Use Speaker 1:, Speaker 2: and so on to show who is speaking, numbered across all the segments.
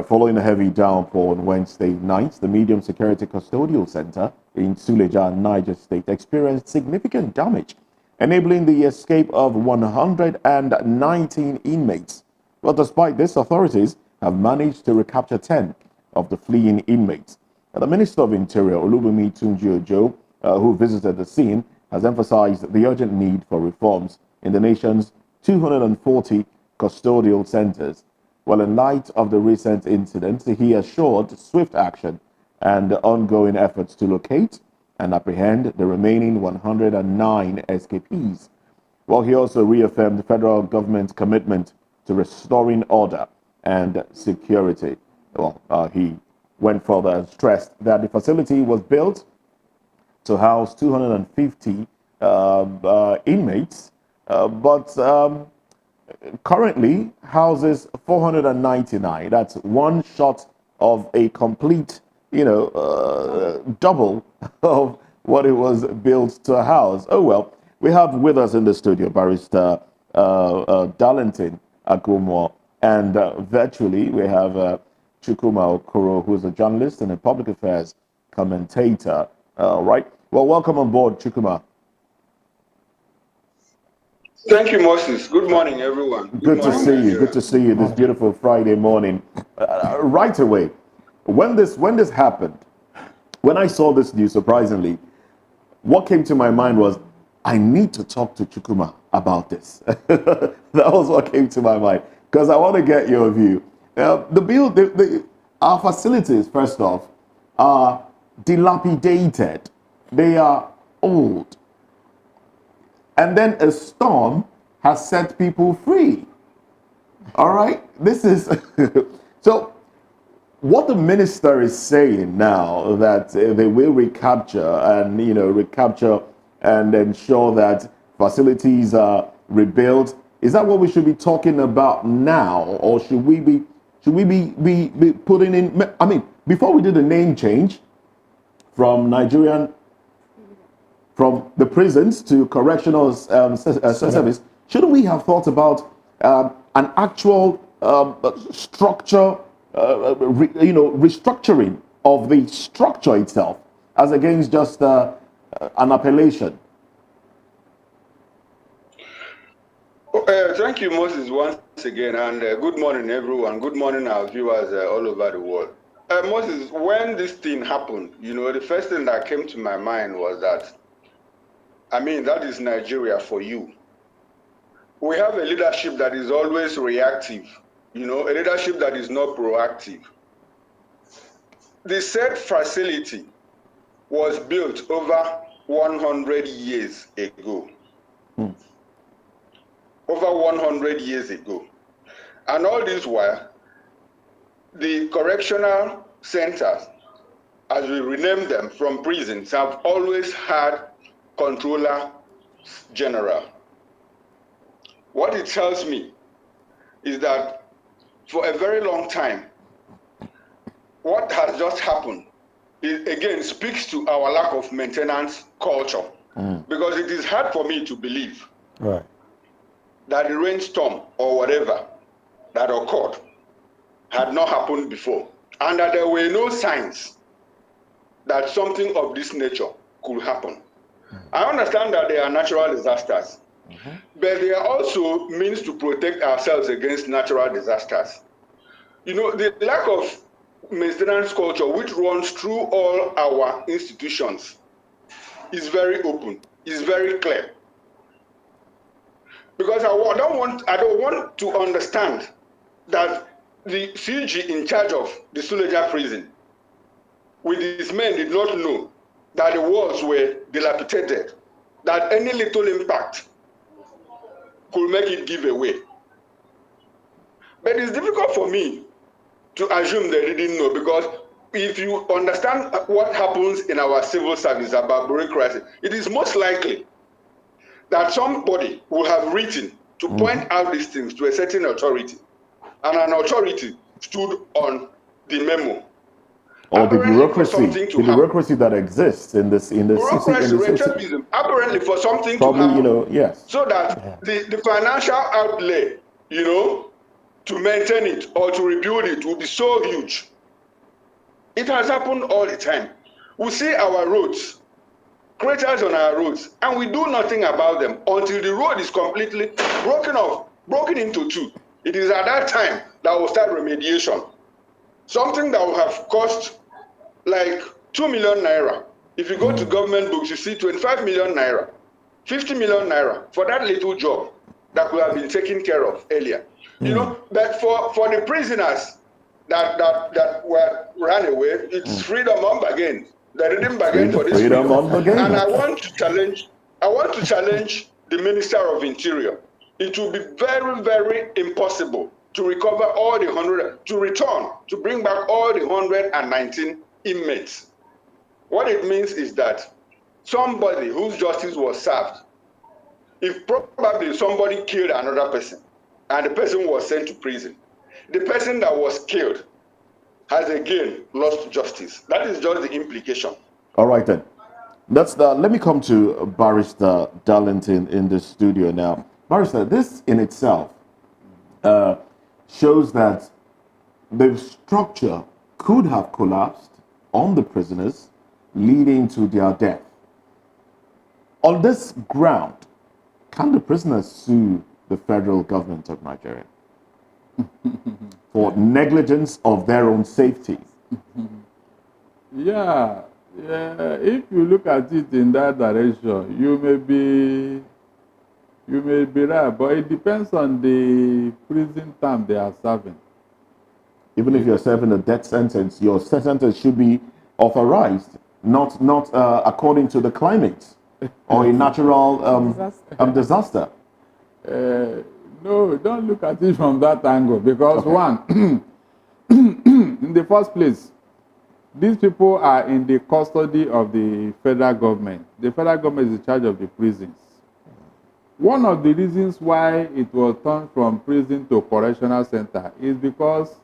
Speaker 1: following a heavy downpour on Wednesday night, the medium security custodial center in Suleja, Niger State, experienced significant damage, enabling the escape of 119 inmates. But despite this, authorities have managed to recapture 10 of the fleeing inmates. The Minister of Interior, Olubunmi Tunji-Ojo, who visited the scene, has emphasized the urgent need for reforms in the nation's 240 custodial centers. Well, in light of the recent incident, he assured swift action and ongoing efforts to locate and apprehend the remaining 109 escapees. Well, he also reaffirmed the federal government's commitment to restoring order and security. Well, he went further and stressed that the facility was built to house 250 inmates, but currently houses 499. That's one shot of a complete, double of what it was built to house. Oh well, we have with us in the studio Barrister Darlington Akumo, and virtually we have Chukwuma Okoro, who's a journalist and a public affairs commentator. Right. Well, welcome on board, Chukwuma.
Speaker 2: Thank you, Moses. Good morning, everyone.
Speaker 1: Good to see you. Good to see you this beautiful Friday morning. Right away, when this happened, when I saw this news, surprisingly, what came to my mind was, I need to talk to Chukwuma about this. That was what came to my mind, because I want to get your view. Our facilities, first off, are dilapidated. They are old. And then a storm has set people free. All right? This is... So, what the minister is saying now, that they will recapture and, recapture and ensure that facilities are rebuilt, is that what we should be talking about now? Or should we be putting in... I mean, before we did the name change from the prisons to correctional service, shouldn't we have thought about an actual structure, restructuring of the structure itself, as against just an appellation?
Speaker 2: Thank you, Moses, once again, and good morning, everyone. Good morning, our viewers all over the world. Moses, when this thing happened, the first thing that came to my mind was that, that is Nigeria for you. We have a leadership that is always reactive, a leadership that is not proactive. The said facility was built over 100 years ago. Over 100 years ago. And all this while, the correctional centers, as we rename them from prisons, have always had Controller General. What it tells me is that for a very long time, what has just happened is, again, speaks to our lack of maintenance culture. Because it is hard for me to believe that the rainstorm or whatever that occurred had not happened before, and that there were no signs that something of this nature could happen. I understand that they are natural disasters, but they are also means to protect ourselves against natural disasters. The lack of maintenance culture, which runs through all our institutions, is very open, is very clear. Because I don't want to understand that the CG in charge of the Suleja prison with his men did not know that the walls were dilapidated, that any little impact could make it give away. But it's difficult for me to assume they didn't know, because if you understand what happens in our civil service about bureaucracy, it is most likely that somebody will have written to point out these things to a certain authority, and an authority stood on the memo.
Speaker 1: Or the bureaucracy that exists in the city.
Speaker 2: Apparently for something
Speaker 1: probably,
Speaker 2: to happen.
Speaker 1: Yes.
Speaker 2: So that the financial outlay, to maintain it or to rebuild it will be so huge. It has happened all the time. We see our roads, craters on our roads, and we do nothing about them until the road is completely broken into two. It is at that time that we'll start remediation. Something that will have cost like 2 million naira. If you go to government books, you see 25 million naira, 50 million naira for that little job that could have been taken care of earlier. You know, but for the prisoners that were ran away, it's freedom unbargained. They didn't bargain for this freedom. And I want to challenge the Minister of Interior. It will be very, very impossible to recover all the 100, to bring back all the 119 inmates. What it means is that somebody whose justice was served, if probably somebody killed another person and the person was sent to prison, the person that was killed has again lost justice. That is just the implication.
Speaker 1: All right then. Let me come to Barrister Darlington in the studio now. Barrister, this in itself shows that the structure could have collapsed on the prisoners, leading to their death. On this ground, can the prisoners sue the federal government of Nigeria for negligence of their own safety?
Speaker 3: Yeah, if you look at it in that direction, you may be right, but it depends on the prison term they are serving.
Speaker 1: Even if you're serving a death sentence, your sentence should be authorized, not according to the climate or a natural disaster.
Speaker 3: No, don't look at it from that angle, because one, in the first place, these people are in the custody of the federal government. The federal government is in charge of the prisons. One of the reasons why it was turned from prison to correctional center is because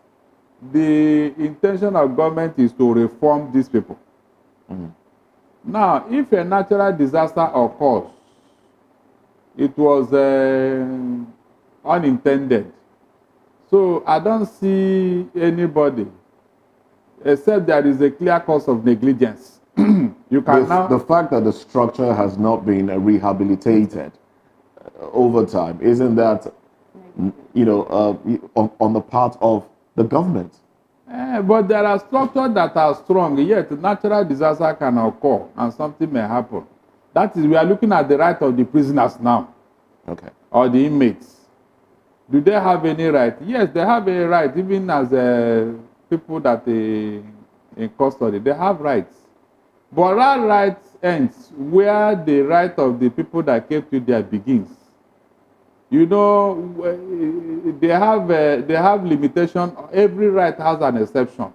Speaker 3: the intention of government is to reform these people. Now, if a natural disaster occurs, it was unintended. So I don't see anybody, except there is a clear cause of negligence. You can
Speaker 1: The fact that the structure has not been rehabilitated over time, isn't that, on the part of the government?
Speaker 3: But there are structures that are strong, yet natural disaster can occur and something may happen. That is, we are looking at the right of the prisoners now.
Speaker 1: Okay.
Speaker 3: Or the inmates. Do they have any right? Yes, they have a right, even as people that in custody, they have rights. But that right ends where the right of the people that came to there begins. You know, they have limitation. Every right has an exception.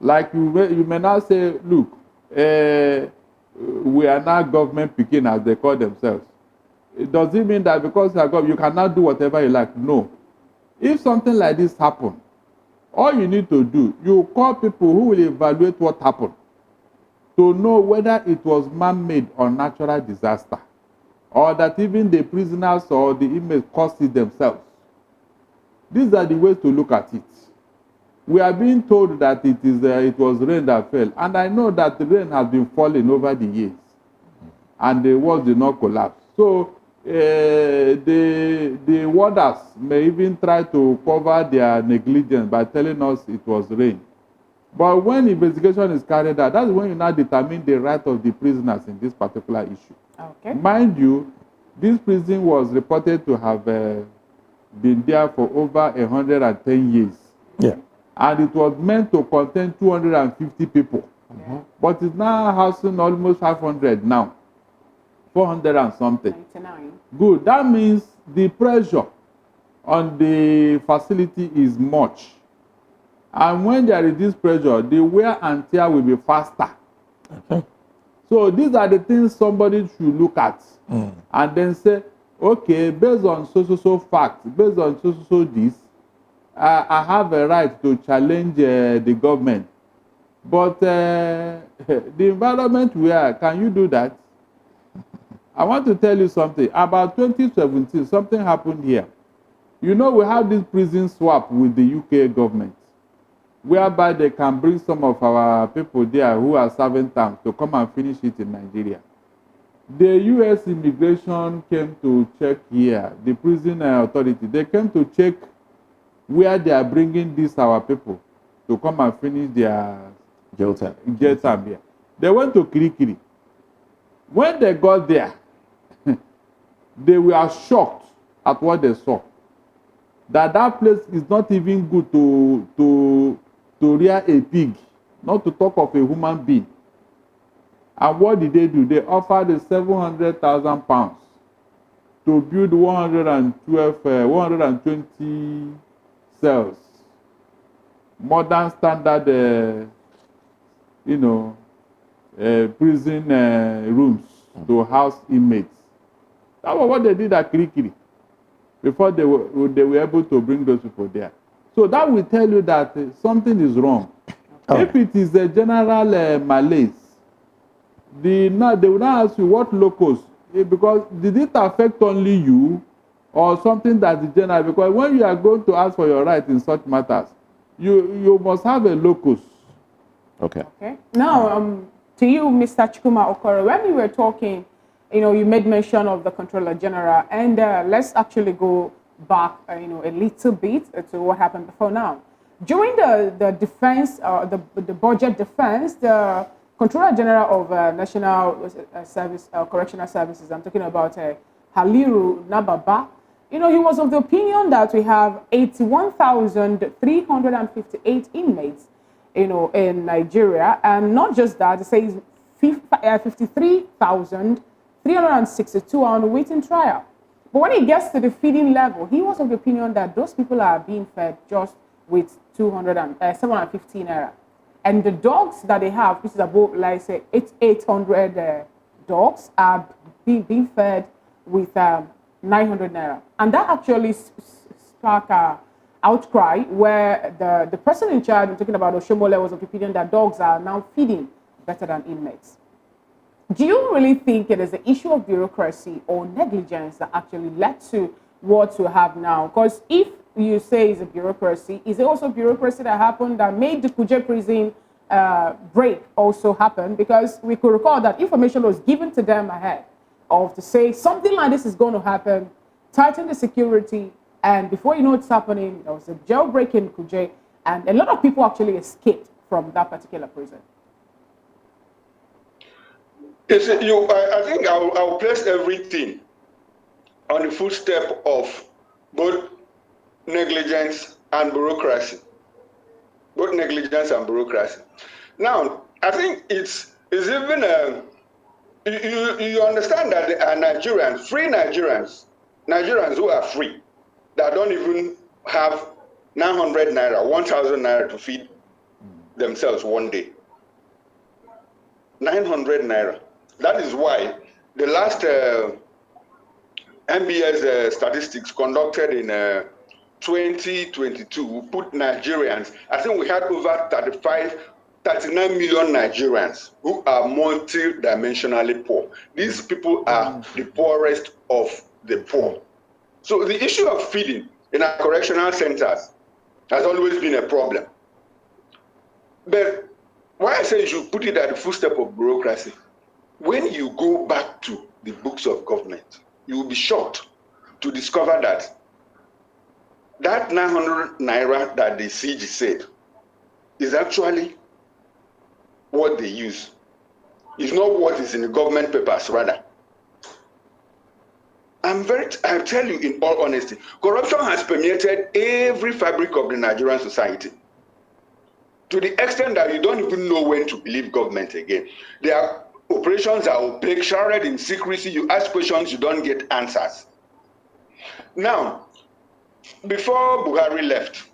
Speaker 3: Like you may not say, look, we are now government picking, as they call themselves. It doesn't mean that because you are government, you cannot do whatever you like. No. If something like this happens, all you need to do, you call people who will evaluate what happened to know whether it was man-made or natural disaster, or that even the prisoners or the inmates caused it themselves. These are the ways to look at it. We are being told that it was rain that fell, and I know that the rain has been falling over the years, and the walls did not collapse. So the warders may even try to cover their negligence by telling us it was rain. But when investigation is carried out, that's when you now determine the right of the prisoners in this particular issue.
Speaker 4: Okay.
Speaker 3: Mind you, this prison was reported to have been there for over 110 years.
Speaker 1: Yeah.
Speaker 3: And it was meant to contain 250 people. But it's now housing almost 500 now. 400 and something.
Speaker 4: 99.
Speaker 3: Good. That means the pressure on the facility is much. And when there is this pressure, the wear and tear will be faster.
Speaker 1: Okay.
Speaker 3: So these are the things somebody should look at. And then say, okay, based on so facts, based on so this, I have a right to challenge the government. But the environment we are, can you do that? I want to tell you something. About 2017, something happened here. You know, we have this prison swap with the UK government, whereby they can bring some of our people there who are serving terms to come and finish it in Nigeria. The US immigration came to check here, the prison authority, they came to check where they are bringing these our people to come and finish their
Speaker 1: Jail time.
Speaker 3: here. They went to Kirikiri. When they got there, they were shocked at what they saw. That place is not even good to rear a pig, not to talk of a human being. And what did they do? They offered £700,000 to build 120 cells, modern standard, prison rooms to house inmates. That was what they did at Kirikiri before they were able to bring those people there. So that will tell you that something is wrong. If it is a general malaise, they will not ask you what locus, because did it affect only you or something that is general? Because when you are going to ask for your right in such matters, you must have a locus.
Speaker 1: Okay.
Speaker 4: Now, to you, Mr. Chikuma Okoro, when you were talking, you made mention of the Controller General, and let's actually go back, a little bit to what happened before now. During the defense, the budget defense, the Controller General of National Correctional Services, I'm talking about Haliru Nababa, he was of the opinion that we have 81,358 inmates, in Nigeria, and not just that, it says 53,362 are on waiting trial. But when it gets to the feeding level, he was of the opinion that those people are being fed just with 715 naira. And the dogs that they have, which is about, like say, 800 dogs, are being fed with 900 naira. And that actually sparked an outcry where the person in charge, I'm talking about Oshomole, was of the opinion that dogs are now feeding better than inmates. Do you really think it is the issue of bureaucracy or negligence that actually led to what we have now? Because if you say it's a bureaucracy, is it also bureaucracy that happened that made the Kuje prison break also happen? Because we could recall that information was given to them ahead of to say something like this is going to happen, tighten the security, and before you know it's happening, there was a jailbreak in Kuje, and a lot of people actually escaped from that particular prison.
Speaker 2: I think I'll place everything on the footstep of both negligence and bureaucracy. Both negligence and bureaucracy. Now, I think it's even you understand that there are Nigerians, free Nigerians who are free, that don't even have 900 naira, 1,000 naira to feed themselves one day. 900 naira. That is why the last MBS statistics conducted in 2022 put Nigerians, I think we had over 39 million Nigerians who are multi-dimensionally poor. These people are the poorest of the poor. So the issue of feeding in our correctional centers has always been a problem. But why I say you should put it at the footstep of bureaucracy, when you go back to the books of government, you will be shocked to discover that 900 naira that the CG said is actually what they use. It's not what is in the government papers, rather. I tell you in all honesty, corruption has permeated every fabric of the Nigerian society, to the extent that you don't even know when to believe government again. Their operations are opaque, shrouded in secrecy. You ask questions, you don't get answers. Now, before Buhari left,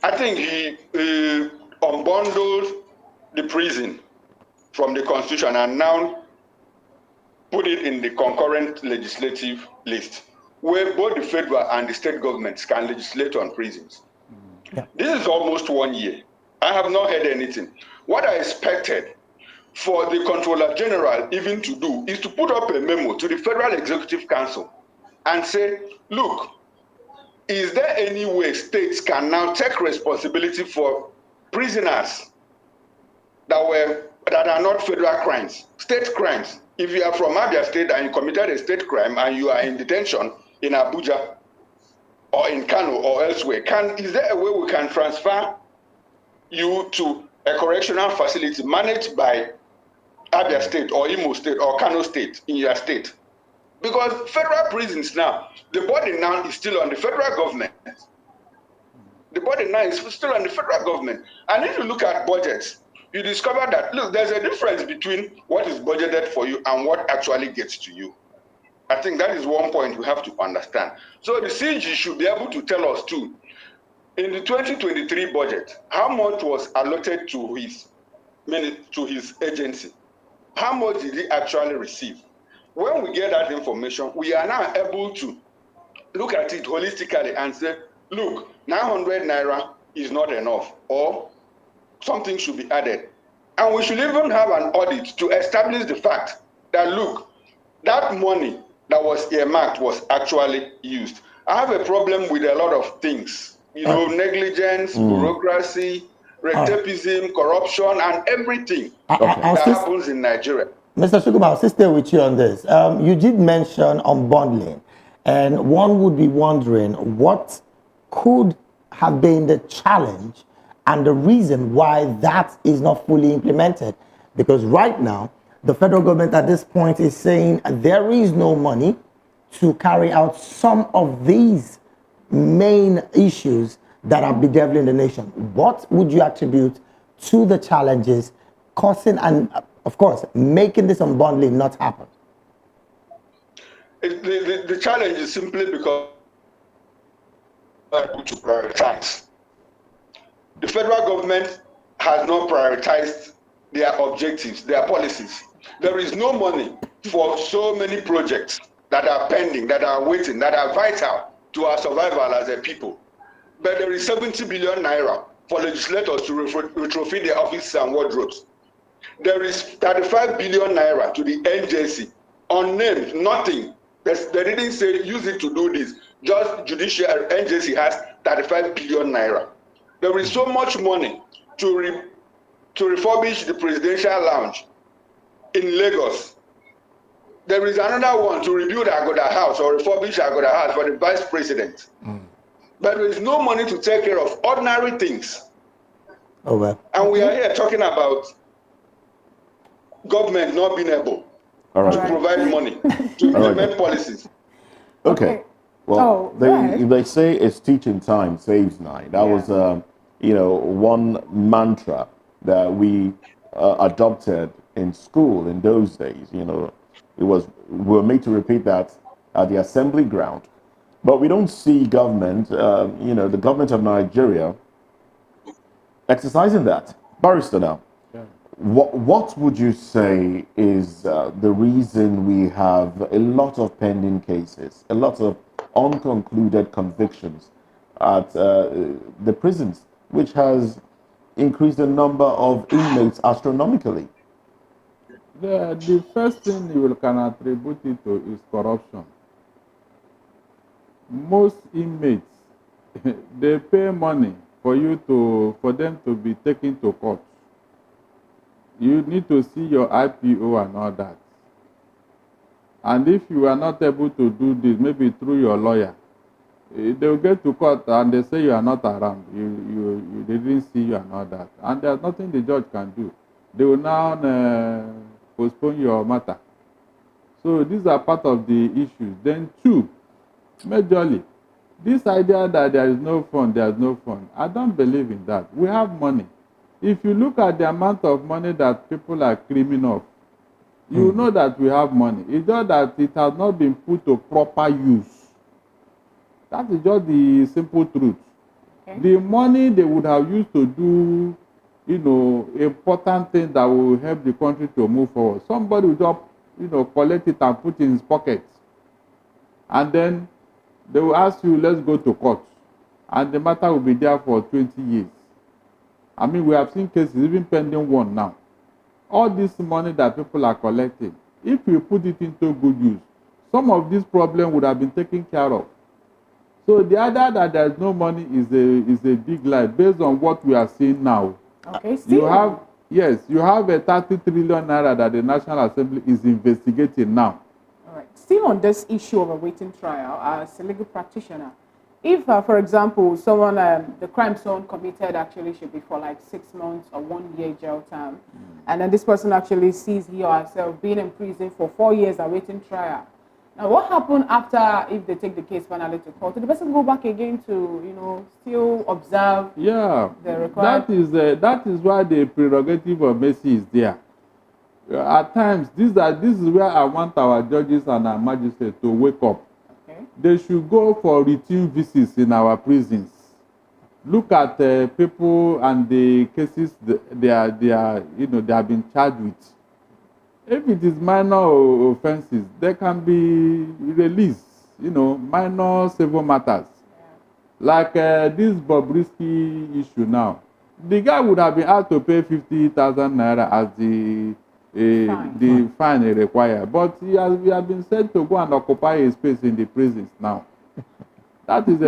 Speaker 2: I think he unbundled the prison from the constitution and now put it in the concurrent legislative list, where both the federal and the state governments can legislate on prisons. Yeah. This is almost 1 year. I have not heard anything. What I expected for the Controller General even to do is to put up a memo to the Federal Executive Council and say, look, is there any way states can now take responsibility for prisoners that are not federal crimes, state crimes? If you are from Abia State and you committed a state crime and you are in detention in Abuja or in Kano or elsewhere, is there a way we can transfer you to a correctional facility managed by Abia State or Imo State or Kano State in your state? Because federal prisons now, the burden now is still on the federal government. The burden now is still on the federal government. And if you look at budgets, you discover that, look, there's a difference between what is budgeted for you and what actually gets to you. I think that is one point we have to understand. So the CG should be able to tell us too, in the 2023 budget, how much was allotted to his agency? How much did he actually receive? When we get that information, we are now able to look at it holistically and say, look, 900 naira is not enough, or something should be added. And we should even have an audit to establish the fact that, look, that money that was earmarked was actually used. I have a problem with a lot of things, negligence, bureaucracy, recidivism, corruption, and everything that happens in Nigeria.
Speaker 5: Mr. Shuguma, I'll stay with you on this. You did mention unbundling, and one would be wondering what could have been the challenge and the reason why that is not fully implemented. Because right now, the federal government at this point is saying there is no money to carry out some of these main issues that are bedeviling the nation. What would you attribute to the challenges causing and, of course, making this unbundling not happen?
Speaker 2: The challenge is simply because to prioritize. The federal government has not prioritized their objectives, their policies. There is no money for so many projects that are pending, that are waiting, that are vital to our survival as a people. But there is 70 billion naira for legislators to retrofit their offices and wardrobes. There is 35 billion naira to the NJC, unnamed, nothing. They didn't say use it to do this. Just judiciary, NJC has 35 billion naira. There is so much money to refurbish the presidential lounge in Lagos. There is another one to rebuild Agoda House or refurbish Agoda House for the vice president. But there is no money to take care of ordinary things.
Speaker 5: Oh, well.
Speaker 2: And we are here talking about government not being able to provide money to implement policies.
Speaker 1: Okay. Well, they say it's teaching time saves 9. That was one mantra that we adopted in school in those days. We were made to repeat that at the assembly ground. But we don't see government, the government of Nigeria exercising that. Barrister now, what would you say is the reason we have a lot of pending cases, a lot of unconcluded convictions at the prisons, which has increased the number of inmates astronomically?
Speaker 3: The first thing you can attribute it to is corruption. Most inmates, they pay money for them to be taken to court. You need to see your IPO and all that. And if you are not able to do this, maybe through your lawyer, they will get to court and they say you are not around. They didn't see you and all that. And there's nothing the judge can do. They will now postpone your matter. So these are part of the issues. Then 2, majorly, this idea that there is no fund, I don't believe in that. We have money. If you look at the amount of money that people are claiming off, you know that we have money. It's just that it has not been put to proper use. That is just the simple truth. Okay. The money they would have used to do, important things that will help the country to move forward. Somebody will just, collect it and put it in his pocket. And then they will ask you, let's go to court. And the matter will be there for 20 years. I mean, we have seen cases, even pending one now. All this money that people are collecting, if we put it into good use, some of these problems would have been taken care of. So the other that there's no money is a big lie based on what we are seeing now.
Speaker 4: Okay, still.
Speaker 3: You have a 30 trillion naira that the National Assembly is investigating now.
Speaker 4: All right. Still on this issue of awaiting trial, as a legal practitioner, if, for example, someone, the crime someone committed actually should be for like 6 months or 1 year jail time, and then this person actually sees he or herself being in prison for 4 years awaiting trial. Now, what happened after, if they take the case finally to court? Did the person go back again to, still observe the required?
Speaker 3: That is why the prerogative of mercy is there. At times, this is where I want our judges and our magistrates to wake up.
Speaker 4: Okay.
Speaker 3: They should go for routine visits in our prisons. Look at people and the cases they have been charged with. If it is minor offenses, they can be released, minor civil matters.
Speaker 4: Yeah.
Speaker 3: Like this Bobrisky issue now. The guy would have been asked to pay 50,000 naira as the fine required. But he has been sent to go and occupy a space in the prisons now. That is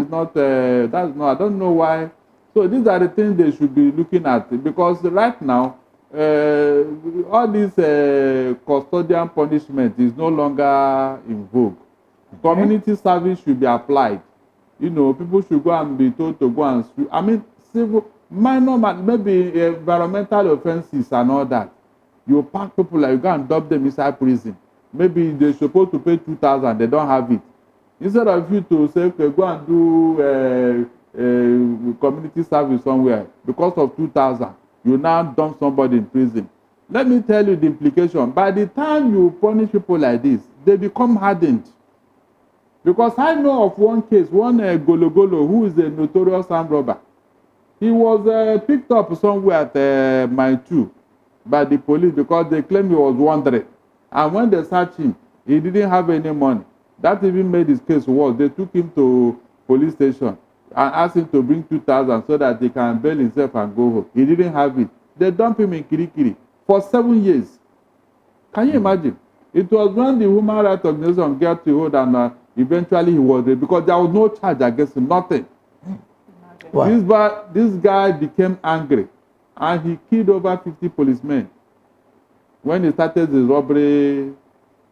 Speaker 3: not, I don't know why. So these are the things they should be looking at, because right now, all this custodian punishment is no longer in vogue. Okay. Community service should be applied. People should go and be told to go and sue. I mean, civil, minor, maybe environmental offenses and all that. You pack people like you go and dump them inside prison. Maybe they're supposed to pay 2,000, they don't have it. Instead of you to say, okay, go and do community service somewhere because of 2,000. You now dump somebody in prison. Let me tell you the implication. By the time you punish people like this, they become hardened. Because I know of one case, one Gologolo, who is a notorious armed robber. He was picked up somewhere at Mile 2 by the police because they claim he was wandering. And when they searched him, he didn't have any money. That even made his case worse. They took him to police station and asked him to bring 2,000 so that he can bail himself and go home. He didn't have it. They dumped him in Kirikiri for 7 years. Can you imagine? It was when the human rights organization got to hold and eventually he was there because there was no charge against him, nothing. Wow. This guy became angry and he killed over 50 policemen when he started his robbery.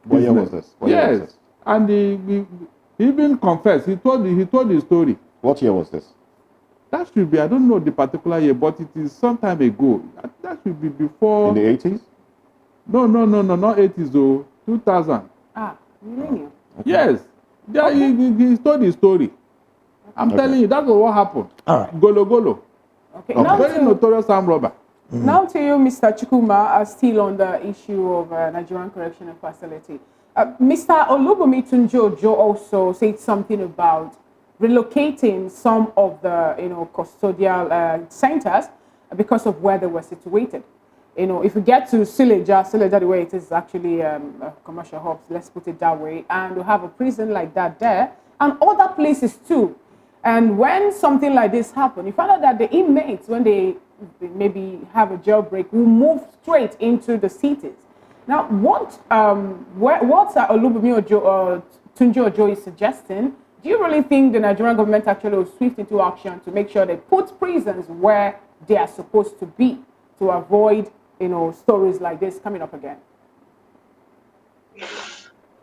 Speaker 1: What year was this?
Speaker 3: Yes. And he even confessed. He told his story.
Speaker 1: What year was this?
Speaker 3: That should be, I don't know the particular year, but it is some time ago. That should be before.
Speaker 1: In the 80s?
Speaker 3: No, not 80s, though. 2000.
Speaker 4: Millennium.
Speaker 3: Okay. Yes. Yeah, okay. He told his story. I'm telling you, that's what happened.
Speaker 5: All right.
Speaker 3: Golo.
Speaker 4: Okay.
Speaker 3: Now very notorious armed robber.
Speaker 4: Now to you, Mr. Chukwuma, still on the issue of Nigerian Correctional Facility. Mr. Olubunmi Tunji-Ojo also said something about relocating some of the custodial centers because of where they were situated. If you get to Suleja, the way it is actually a commercial hub, let's put it that way, and we have a prison like that there, and other places too. And when something like this happens, you find out that the inmates, when they maybe have a jailbreak, will move straight into the cities. Now, what Olubunmi Tunji-Ojo is suggesting, do you really think the Nigerian government actually will swift into action to make sure they put prisons where they are supposed to be to avoid, stories like this coming up again?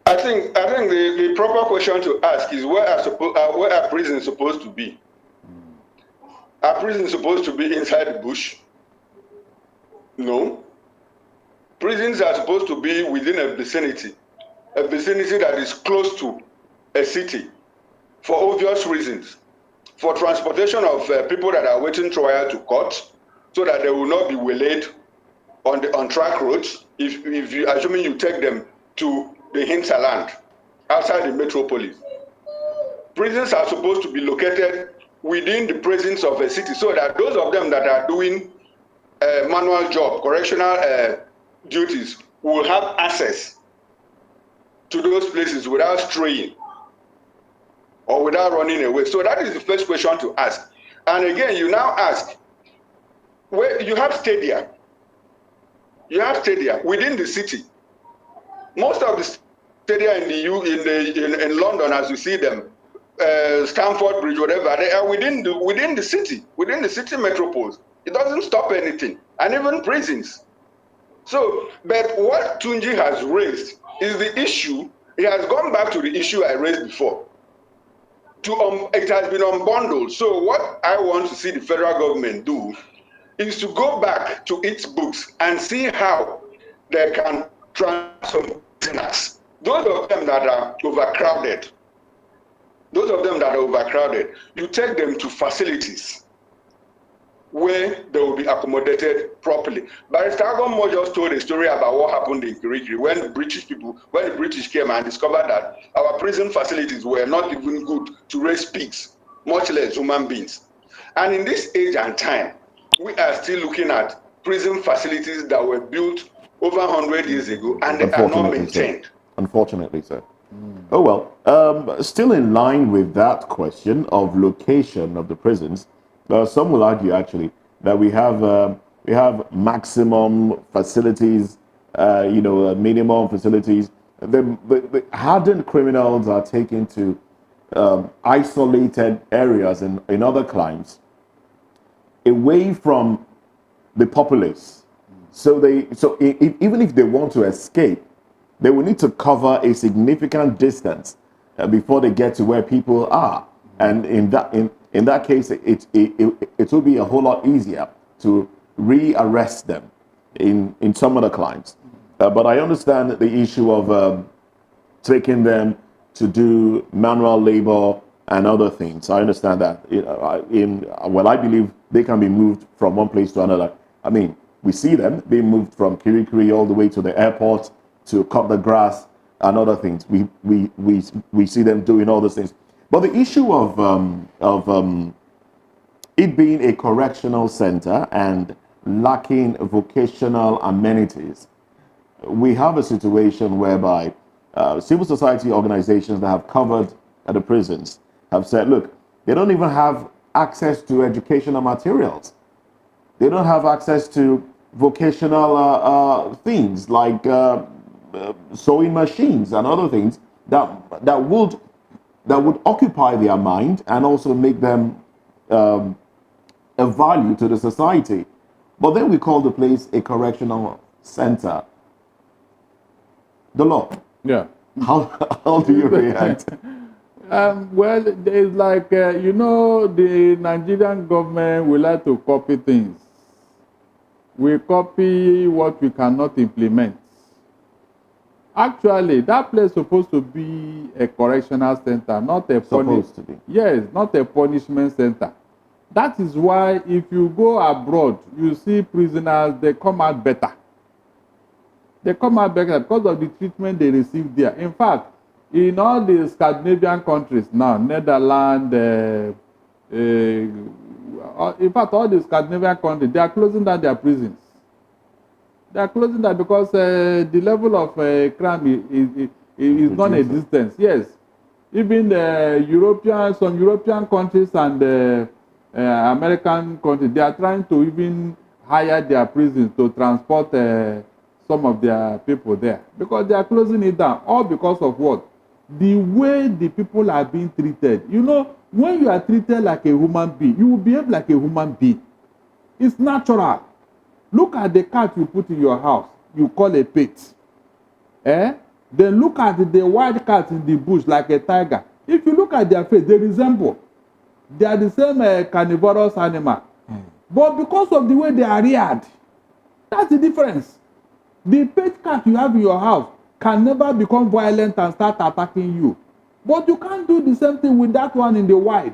Speaker 2: I think the proper question to ask is where are prisons supposed to be? Are prisons supposed to be inside the bush? No. Prisons are supposed to be within a vicinity that is close to a city, for obvious reasons, for transportation of people that are waiting trial to court, so that they will not be waylaid on track roads. If you assuming you take them to the hinterland outside the metropolis, prisons are supposed to be located within the presence of a city, so that those of them that are doing manual job, correctional duties, will have access to those places without straying or without running away. So that is the first question to ask. And again, you now ask, where you have stadia. You have stadia within the city. Most of the stadia in London, as you see them, Stamford Bridge, whatever, they are within the city metropoles. It doesn't stop anything, and even prisons. So, but what Tunji has raised is the issue. He has gone back to the issue I raised before. It has been unbundled. So, what I want to see the federal government do is to go back to its books and see how they can transfer prisoners. Those of them that are overcrowded, you take them to facilities where they will be accommodated properly. Barrister Agommo just told a story about what happened in Kirikiri when the British came and discovered that our prison facilities were not even good to raise pigs, much less human beings. And in this age and time, we are still looking at prison facilities that were built over 100 years ago and they are not maintained.
Speaker 1: Unfortunately, sir. Oh well, still in line with that question of location of the prisons, some will argue actually that we have maximum facilities, minimum facilities. The hardened criminals are taken to isolated areas in other crimes, away from the populace. So even if they want to escape, they will need to cover a significant distance before they get to where people are. And in that case, it will be a whole lot easier to rearrest them in some other crimes. But I understand the issue of taking them to do manual labor and other things. I understand that. I believe they can be moved from one place to another. I mean, we see them being moved from Kirikiri all the way to the airport to cut the grass and other things. We see them doing all those things. But the issue of it being a correctional center and lacking vocational amenities, we have a situation whereby civil society organizations that have covered the prisons have said, look, they don't even have access to educational materials. They don't have access to vocational things like sewing machines and other things that would occupy their mind and also make them a value to the society. But then we call the place a correctional center. The law.
Speaker 3: Yeah.
Speaker 1: How do you react?
Speaker 3: Well, it's like, the Nigerian government will like to copy things. We copy what we cannot implement. Actually, that place is supposed to be a correctional center, not a not a punishment center. That is why if you go abroad, you see prisoners, they come out better. They come out better because of the treatment they receive there. In fact, in all the Scandinavian countries now, Netherlands, in fact, all the Scandinavian countries, they are closing down their prisons. They are closing down because the level of crime is non-existent. Yes, even some European countries and American countries, they are trying to even hire their prisons to transport some of their people there because they are closing it down. All because of what? The way the people are being treated. You know, when you are treated like a human being, you will behave like a human being. It's natural. Look at the cat you put in your house, you call a pet. Then look at the wild cat in the bush like a tiger. If you look at their face, they resemble. They are the same carnivorous animal. But because of the way they are reared, that's the difference. The pet cat you have in your house can never become violent and start attacking you. But you can't do the same thing with that one in the wild.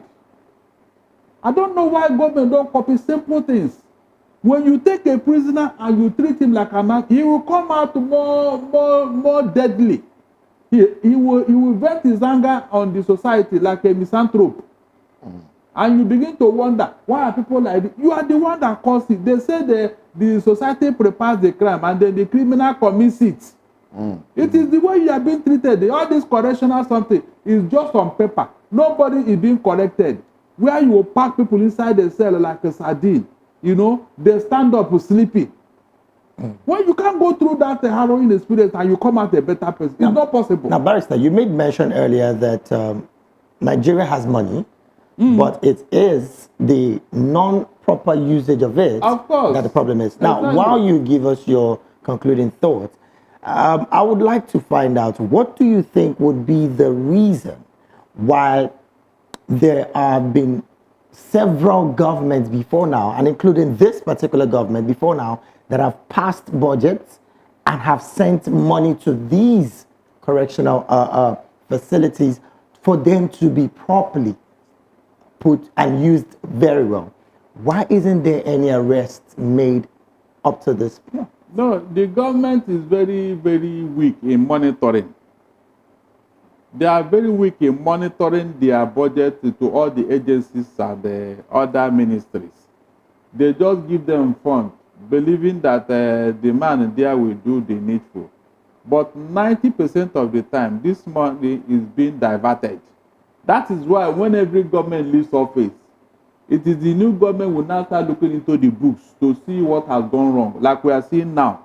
Speaker 3: I don't know why government don't copy simple things. When you take a prisoner and you treat him like a man, he will come out more deadly. He will vent his anger on the society like a misanthrope. And you begin to wonder, why are people like this? You are the one that caused it. They say the society prepares the crime and then the criminal commits it. It is the way you are being treated. All this correctional something is just on paper. Nobody is being corrected. Where you will pack people inside the cell like a sardine, they stand up sleeping. When you can't go through that harrowing experience and you come out a better person, it's not possible.
Speaker 5: Now, Barrister, you made mention earlier that Nigeria has money, but it is the non-proper usage of it
Speaker 3: Of course.
Speaker 5: that the problem is. Now,
Speaker 3: Exactly.
Speaker 5: while you give us your concluding thoughts, I would like to find out, what do you think would be the reason why there have been several governments before now, and including this particular government before now, that have passed budgets and have sent money to these correctional facilities for them to be properly put and used very well? Why isn't there any arrests made up to this point?
Speaker 3: No, the government is very, very weak in monitoring. They are very weak in monitoring their budget to all the agencies and the other ministries. They just give them funds, believing that the man there will do the needful. But 90% of the time, this money is being diverted. That is why when every government leaves office, it is the new government will now start looking into the books to see what has gone wrong, like we are seeing now.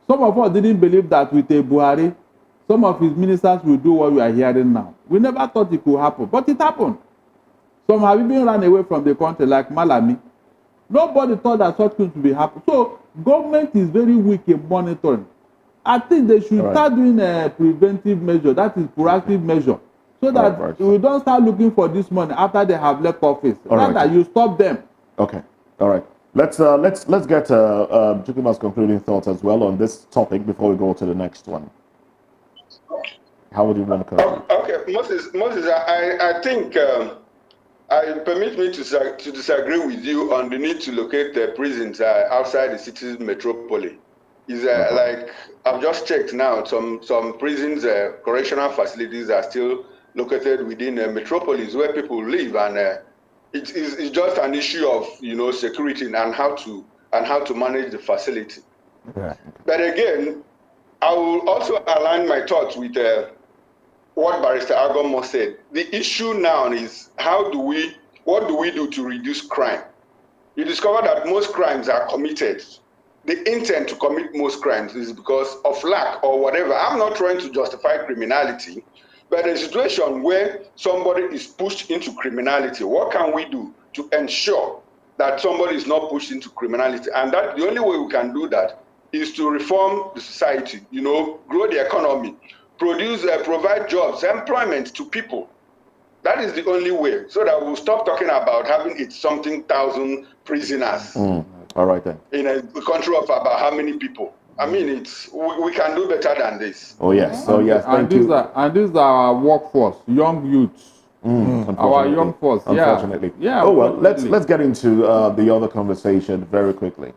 Speaker 3: Some of us didn't believe that with a Buhari, some of his ministers will do what we are hearing now. We never thought it could happen, but it happened. Some have even run away from the country, like Malami. Nobody thought that such things would be happening. So government is very weak in monitoring. I think they should start doing a preventive measure, that is proactive measure, so that we don't start looking for this money after they have left office. Rather, you stop them.
Speaker 1: Okay, all right. Let's get Chukwuma's concluding thoughts as well on this topic before we go to the next one. How would you want to conclude?
Speaker 2: Okay, Moses, I think I permit me to disagree with you on the need to locate the prisons outside the city's metropolis. Is like I've just checked now, some prisons, correctional facilities are still located within metropolis where people live, and it's just an issue of security and how to manage the facility.
Speaker 5: Right.
Speaker 2: But again, I will also align my thoughts with what Barrister Agomo said. The issue now is what do we do to reduce crime? You discover that most crimes are committed. The intent to commit most crimes is because of lack or whatever. I'm not trying to justify criminality, but in a situation where somebody is pushed into criminality, what can we do to ensure that somebody is not pushed into criminality? And that the only way we can do that is to reform the society, grow the economy, provide jobs, employment to people. That is the only way, so that we'll stop talking about having something thousand prisoners.
Speaker 1: All right then.
Speaker 2: In a country of about how many people? I mean, we can do better than this.
Speaker 1: Oh yes. So yes, thank you.
Speaker 3: And these are our workforce, young youths. Our young force.
Speaker 1: Unfortunately.
Speaker 3: Yeah.
Speaker 1: Oh well, let's get into the other conversation very quickly.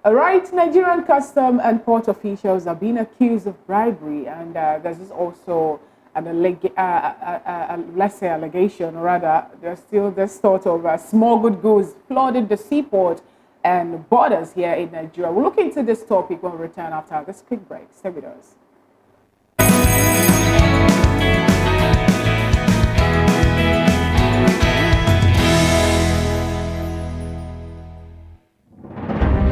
Speaker 4: All right, Nigerian custom and port officials are being accused of bribery, and there's also let's say allegation, or rather, there's still this sort of smuggled goods flooded the seaport and borders here in Nigeria. We'll look into this topic when we return after this quick break. Stay with us.